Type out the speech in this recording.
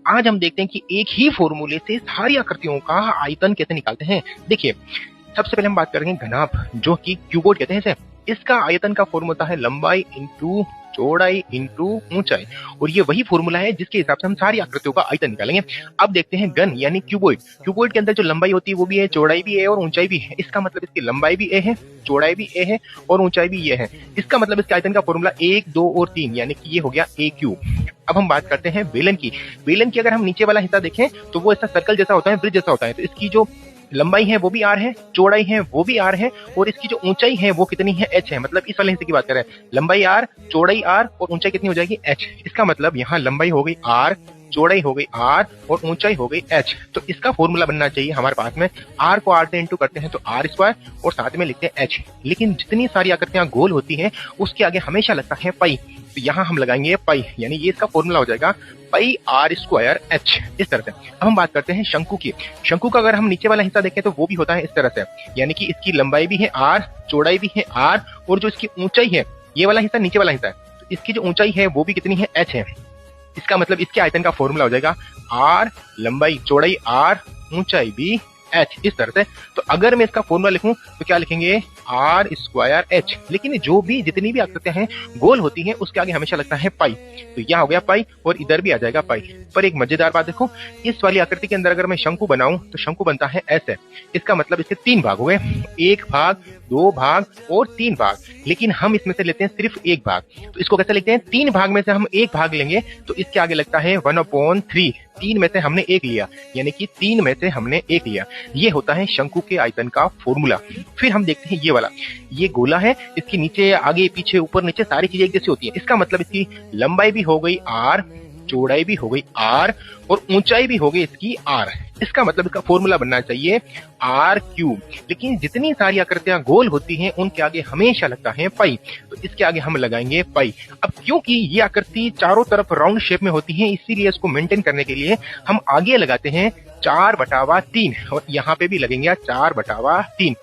आज हम देखते हैं कि एक ही फॉर्मूले से सारी आकृतियों का आयतन कैसे निकालते हैं। देखिए, सबसे पहले हम बात करेंगे घनाभ, जो कि क्यूबॉइड कहते हैं इसे। इसका आयतन का फॉर्मूला है लंबाई इंटू चौड़ाई इंटू ऊंचाई, और ये वही फॉर्मूला है जिसके हिसाब से हम सारी आकृतियों का आयतन निकालेंगे। अब देखते हैं घन यानी क्यूबॉइड। क्यूबॉइड के अंदर जो लंबाई होती है वो भी है, चौड़ाई भी है और ऊंचाई भी है। इसका मतलब इसकी लंबाई भी ए है, चौड़ाई भी ए है और ऊंचाई भी ये है। इसका मतलब इसके आयतन का फॉर्मूला 1, 2 और 3 यानी कि ये हो गया ए क्यूब। अब हम बात करते हैं बेलन की। बेलन की अगर हम नीचे वाला हिस्सा देखें तो वो ऐसा सर्कल जैसा होता है, ब्रिज जैसा होता है। तो इसकी जो लंबाई है वो भी आर है, चौड़ाई है वो भी आर है, और इसकी जो ऊंचाई है वो कितनी है, एच है। मतलब इस वाले हिस्से की बात करें, लंबाई आर, चौड़ाई आर और ऊंचाई कितनी हो जाएगी, एच। इसका मतलब यहाँ लंबाई हो गई आर, चौड़ाई हो गई आर और ऊंचाई हो गई एच। तो इसका फॉर्मूला बनना चाहिए हमारे पास में, आर को आर से इंटू करते हैं तो आर स्क्वायर और साथ में लिखते हैं एच। लेकिन जितनी सारी आकृतियां गोल होती हैं उसके आगे हमेशा लगता है पाई, तो यहाँ हम लगाएंगे पाई, यानी ये इसका फॉर्मूला हो जाएगा पाई आर स्क्वायर एच, इस तरह से। अब हम बात करते हैं शंकु की। शंकु का अगर हम नीचे वाला हिस्सा देखें तो वो भी होता है इस तरह से, यानी कि इसकी लंबाई भी है आर, चौड़ाई भी है आर और जो इसकी ऊंचाई है, ये वाला हिस्सा नीचे वाला हिस्सा है, तो इसकी जो ऊंचाई है वो भी कितनी है, एच है। इसका मतलब इसके आयतन का फॉर्मूला हो जाएगा आर, लंबाई चौड़ाई आर, ऊंचाई भी एच, इस तरह से। तो अगर मैं इसका फॉर्मूला लिखूं तो क्या लिखेंगे, आर स्क्वायर एच। लेकिन जो भी जितनी भी आकृतियां हैं गोल होती हैं उसके आगे हमेशा लगता है पाई, तो यहाँ हो गया पाई और इधर भी आ जाएगा पाई। पर एक मजेदार बात देखो, इस वाली आकृति के अंदर अगर मैं शंकु बनाऊं तो शंकु बनता है ऐसे। इसका मतलब इसके 3 भाग हो गए, 1 भाग, 2 भाग और 3 भाग। लेकिन हम इसमें से लेते हैं सिर्फ 1 भाग, तो इसको कैसे लिखते हैं, 3 भाग में से हम 1 भाग लेंगे तो इसके आगे लगता है 1/3। 3 में से हमने 1 लिया, यानी कि 3 में से हमने 1 लिया। ये होता है शंकु के आयतन का फॉर्मूला। फिर हम देखते हैं ये वाला, ये गोला है, इसके नीचे आगे पीछे ऊपर नीचे सारी चीजें एक जैसी होती है। इसका मतलब इसकी लंबाई भी हो गई आर, चौड़ाई भी हो गई आर और ऊंचाई भी हो गई इसकी आर। इसका मतलब इसका फॉर्मूला बनना चाहिए आर क्यूब। लेकिन जितनी सारी आकृतियां गोल होती हैं उनके आगे हमेशा लगता है पाई, तो इसके आगे हम लगाएंगे पाई। अब क्योंकि ये आकृति चारों तरफ राउंड शेप में होती है, इसीलिए इसको मेंटेन करने के लिए हम आगे लगाते हैं 4/3 और यहाँ पे भी लगेंगे 4/3।